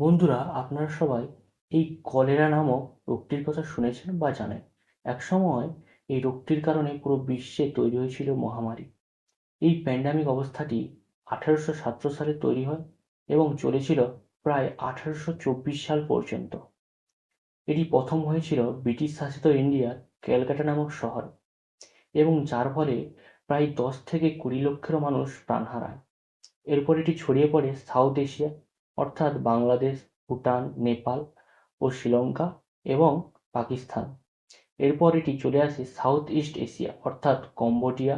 বন্ধুরা, আপনারা সবাই এই কলেরা নামক রোগটির কথা শুনেছেন বা জানেন। একসময় এই রোগটির কারণে পুরো বিশ্বে তৈরি হয়েছিল মহামারী। এই প্যান্ডামিক অবস্থাটি 1817 সালে তৈরি হয় এবং চলেছিল প্রায় 1824 সাল পর্যন্ত। এটি প্রথম হয়েছিল ব্রিটিশ শাসিত ইন্ডিয়ার ক্যালকাটা নামক শহরে এবং যার ফলে প্রায় 10 থেকে 20 লক্ষেরও মানুষ প্রাণ হারায়। এরপর এটি ছড়িয়ে পড়ে সাউথ এশিয়া, অর্থাৎ বাংলাদেশ, ভুটান, নেপাল ও শ্রীলঙ্কা এবং পাকিস্তান। এরপর এটি চলে আসে সাউথ ইস্ট এশিয়া, অর্থাৎ কম্বোডিয়া,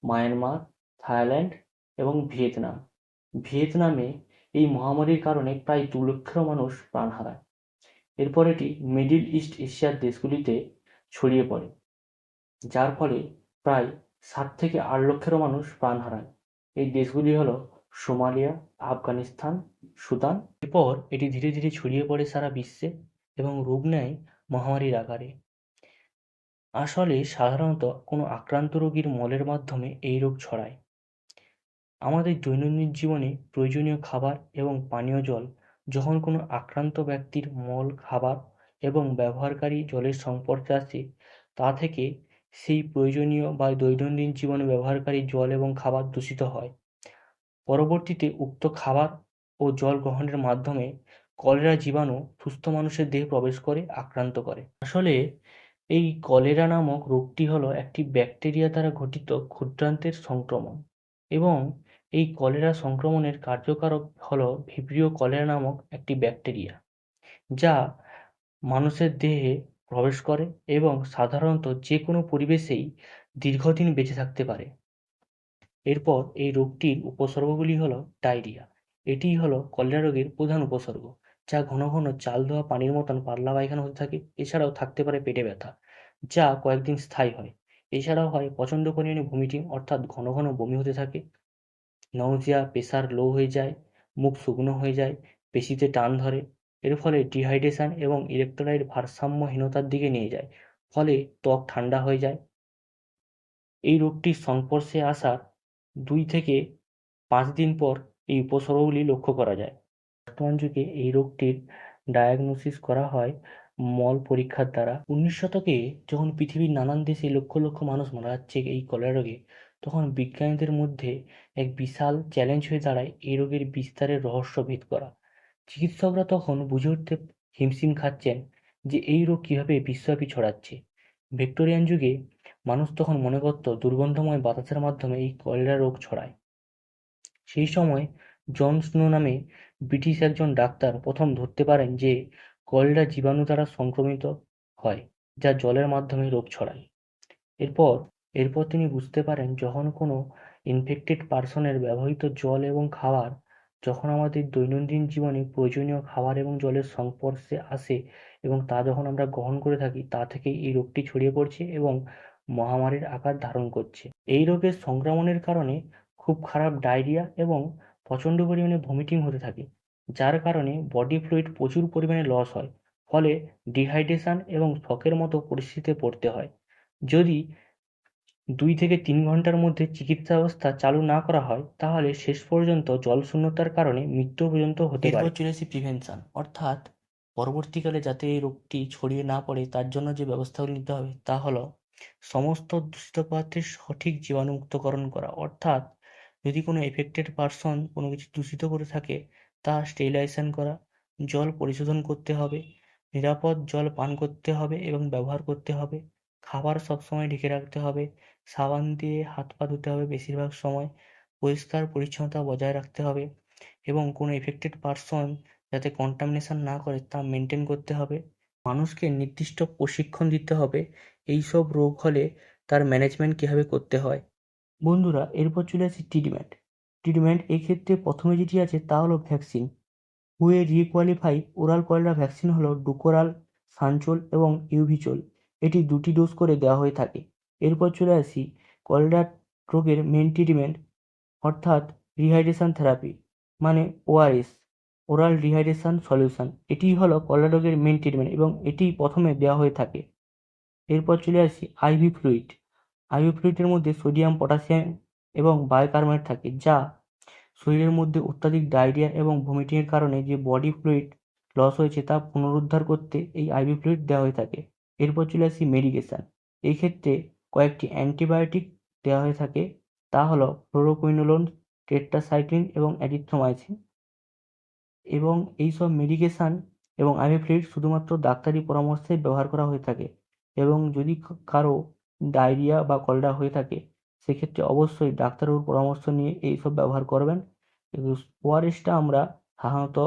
মায়ানমার, থাইল্যান্ড এবং ভিয়েতনাম। ভিয়েতনামে এই মহামারীর কারণে প্রায় 2 লক্ষেরও মানুষ প্রাণ হারায়। এরপর এটি মিডল ইস্ট এশিয়ার দেশগুলিতে ছড়িয়ে পড়ে, যার ফলে প্রায় 7 থেকে 8 লক্ষেরও মানুষ প্রাণ হারায়। এই দেশগুলি হলো সোমালিয়া, আফগানিস্তান, সুদান। এরপর এটি ধীরে ধীরে ছড়িয়ে পড়ে সারা বিশ্বে এবং রূপ নেয় মহামারীর আকারে। আসলে সাধারণত কোনো আক্রান্ত রোগীর মলের মাধ্যমে এই রোগ ছড়ায়। আমাদের দৈনন্দিন জীবনে প্রয়োজনীয় খাবার এবং পানীয় জল যখন কোনো আক্রান্ত ব্যক্তির মল, খাবার এবং ব্যবহারকারী জলের সংস্পর্শে আসে, তা থেকে সেই প্রয়োজনীয় বা দৈনন্দিন জীবনে ব্যবহারকারী জল এবং খাবার দূষিত হয়। পরবর্তীতে উক্ত খাবার ও জল গ্রহণের মাধ্যমে কলেরা জীবাণু সুস্থ মানুষের দেহে প্রবেশ করে আক্রান্ত করে। আসলে এই কলেরা নামক রোগটি হলো একটি ব্যাকটেরিয়া দ্বারা ঘটিত ক্ষুদ্রান্তের সংক্রমণ এবং এই কলেরা সংক্রমণের কার্যকারক হলো ভিব্রিও কলেরা নামক একটি ব্যাকটেরিয়া, যা মানুষের দেহে প্রবেশ করে এবং সাধারণত যে কোনো পরিবেশেই দীর্ঘদিন বেঁচে থাকতে পারে। এরপর এই রোগটির উপসর্গগুলি হলো ডায়রিয়া। এটিই হলো কলেরা রোগের প্রধান উপসর্গ, যা ঘন ঘন চাল দেওয়া পানির মতন পাতলা পায়খানা হতে থাকে। এছাড়াও থাকতে পারে পেটে ব্যথা, যা কয়েকদিন স্থায়ী হয়। এছাড়াও হয় প্রচণ্ড পরিমাণে ভমিটিং, অর্থাৎ ঘন ঘন বমি হতে থাকে। নৌজিয়া, প্রেসার লো হয়ে যায়, মুখ শুকনো হয়ে যায়, পেশিতে টান ধরে। এর ফলে ডিহাইড্রেশন এবং ইলেকট্রোলাইট ভারসাম্যহীনতার দিকে নিয়ে যায়, ফলে ত্বক ঠান্ডা হয়ে যায়। এই রোগটির সংস্পর্শে আসার 2 থেকে 5 দিন পর এই উপসর্গগুলি লক্ষ্য করা যায়। বর্তমান যুগে এই রোগটির ডায়াগনোসিস করা হয় মল পরীক্ষার দ্বারা। 19 শতকে যখন পৃথিবীর নানান দেশে লক্ষ লক্ষ মানুষ মারা যাচ্ছে এই কলেরা রোগে, তখন বিজ্ঞানীদের মধ্যে এক বিশাল চ্যালেঞ্জ হয়ে দাঁড়ায় এই রোগের বিস্তারের রহস্য ভেদ করা। চিকিৎসকরা তখন বুঝে উঠতে হিমশিম খাচ্ছেন যে এই রোগ কীভাবে বিশ্বব্যাপী ছড়াচ্ছে। ভিক্টোরিয়ান যুগে মানুষ তখন মনে করত দুর্গন্ধময় বাতাসের মাধ্যমে এই কলেরা রোগ ছড়ায়। সেই সময় জন স্নো নামে ব্রিটিশ একজন ডাক্তার প্রথম ধরতে পারেন যে কলেরা জীবাণু দ্বারা সংক্রমিত হয়, যা জলের মাধ্যমে রোগ ছড়ায়। এরপর এরপর তিনি বুঝতে পারেন যখন কোনো ইনফেক্টেড পার্সনের ব্যবহৃত জল এবং খাবার যখন আমাদের দৈনন্দিন জীবনে প্রয়োজনীয় খাবার এবং জলের সংস্পর্শে আসে এবং তা যখন আমরা গ্রহণ করে থাকি, তা থেকেই এই রোগটি ছড়িয়ে পড়ছে এবং মহামারীর আকার ধারণ করছে। এই রোগের সংক্রমণের কারণে খুব খারাপ ডায়রিয়া এবং প্রচণ্ড পরিমাণে ভমিটিং হতে থাকে, যার কারণে বডি ফ্লুইড প্রচুর পরিমাণে লস হয়, ফলে ডিহাইড্রেশন এবং শকের মতো পরিস্থিতিতে পড়তে হয়। যদি 2 থেকে 3 ঘন্টার মধ্যে চিকিৎসা ব্যবস্থা চালু না করা হয়, তাহলে শেষ পর্যন্ত জলশূন্যতার কারণে মৃত্যু পর্যন্ত হতে পারে। এরপর চলে আসি প্রিভেনশন, অর্থাৎ পরবর্তীকালে যাতে এই রোগটি ছড়িয়ে না পড়ে তার জন্য যে ব্যবস্থাগুলি নিতে হবে তা হলো সমস্ত দূষিত পদার্থের সঠিক জীবাণুমুক্তকরণ করা, অর্থাৎ যদি কোনো এফেক্টেড পারসন কোনো কিছু দূষিত করে থাকে তা স্টেরিলাইজেশন করা, জল পরিশোধন করতে হবে, নিরাপদ জল পান করতে হবে এবং ব্যবহার করতে হবে, খাবার সবসময় ঢেকে রাখতে হবে, সাবান দিয়ে হাত পা ধুতে হবে বেশিরভাগ সময়, পরিষ্কার পরিচ্ছন্নতা বজায় রাখতে হবে এবং কোনো এফেক্টেড পারসন যাতে কন্টামিনেশন না করে তা মেনটেন করতে হবে। মানুষকে নির্দিষ্ট প্রশিক্ষণ দিতে হবে এইসব রোগ হলে তার ম্যানেজমেন্ট কীভাবে করতে হয়। বন্ধুরা, এরপর চলে আসি ট্রিটমেন্ট এক্ষেত্রে প্রথমে যেটি আছে তা হলো ভ্যাকসিন। হুয়ে রিকোয়ালিফাই ওরাল কলেরা ভ্যাকসিন হলো ডুকোরাল, সানচোল এবং ইউভিচোল। এটি 2টি ডোজ করে দেওয়া হয়ে থাকে। এরপর চলে আসি কলেরা রোগের মেন ট্রিটমেন্ট, অর্থাৎ রিহাইড্রেশন থেরাপি, মানে ওআরএস, ওরাল রিহাইড্রেশন সলিউশন। এটিই হলো কলেরা রোগের মেন ট্রিটমেন্ট এবং এটি প্রথমে দেওয়া হয়ে থাকে। এরপর চলে আসি আইভি ফ্লুইড। আইভি ফ্লুইডের মধ্যে সোডিয়াম, পটাশিয়াম এবং বাইকার্বনেট থাকে, যা শরীরের মধ্যে অত্যাধিক ডায়রিয়া এবং ভমিটিংয়ের কারণে যে বডি ফ্লুইড লস হয়েছে তা পুনরুদ্ধার করতে এই আইভি ফ্লুইড দেওয়া হয়ে থাকে। এরপর চলে আসি মেডিকেশান। এই ক্ষেত্রে কয়েকটি অ্যান্টিবায়োটিক দেওয়া হয়ে থাকে, তা হলো ফ্লোরোকুইনোলোন, টেট্রাসাইক্লিন এবং অ্যাজিথ্রোমাইসিন। এবং এইসব মেডিকেশান এবং আইভি ফ্লুইড শুধুমাত্র ডাক্তারি পরামর্শে ব্যবহার করা হয়ে থাকে। এবং যদি কারো ডায়রিয়া বা কলেরা হয়ে থাকে, সেক্ষেত্রে অবশ্যই ডাক্তারবাবুর পরামর্শ নিয়ে এইসব ব্যবহার করবেন। ওআরএসটা আমরা সাধারণত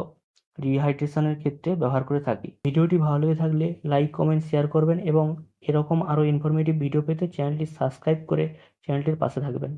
রিহাইড্রেশনের ক্ষেত্রে ব্যবহার করে থাকি। ভিডিওটি ভালো লেগে থাকলে লাইক, কমেন্ট, শেয়ার করবেন এবং এরকম আরও ইনফরমেটিভ ভিডিও পেতে চ্যানেলটি সাবস্ক্রাইব করে চ্যানেলটির পাশে থাকবেন।